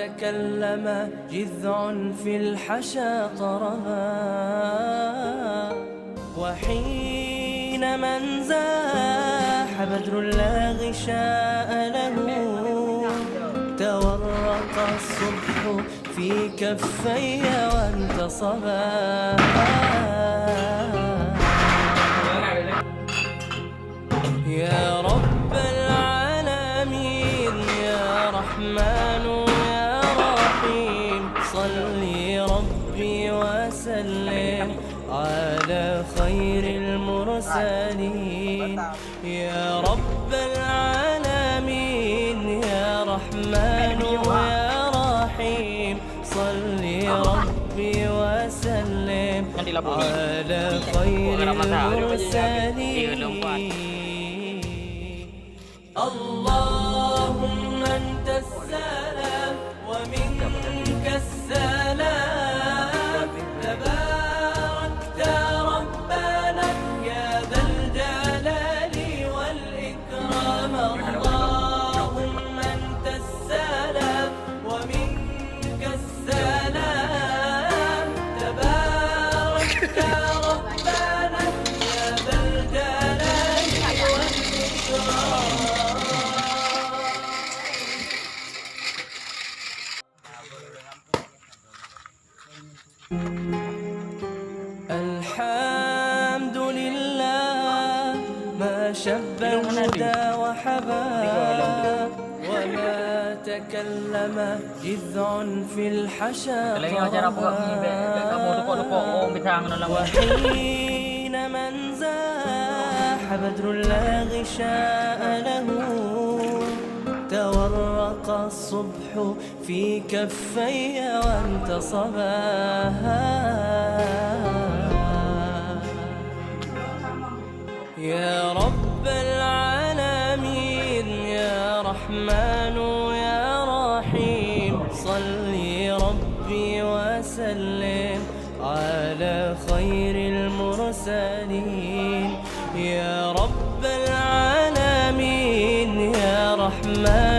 تكلم جذع في الحشا طربا، وحين من زاح بدر لا غشاء له، تورق الصبح في كفي وانتصبا. يا رب العالمين يا رحمن يا رحيم، صلي ربي وسلم على خير المرسلين. يا رب العالمين يا رحمن يا رحيم، صلي ربي وسلم على خير المرسلين. اللهم أنت السلام ومنك السلام، تباركت ربنا يا ذا الجلال والإكرام. اللهم أنت السلام ومنك السلام، تباركت ربنا يا ذا الجلال والإكرام. الحمد لله ما شب الهدى وحبا، وما تكلم جذع في الحشا طربا، وحين من زاح بدر لا غشاء له، تورق الصبح في كفي وانتصبا. يا رب العالمين يا رحمن يا رحيم، صلي ربي وسلم على خير المرسلين. يا رب العالمين يا رحمن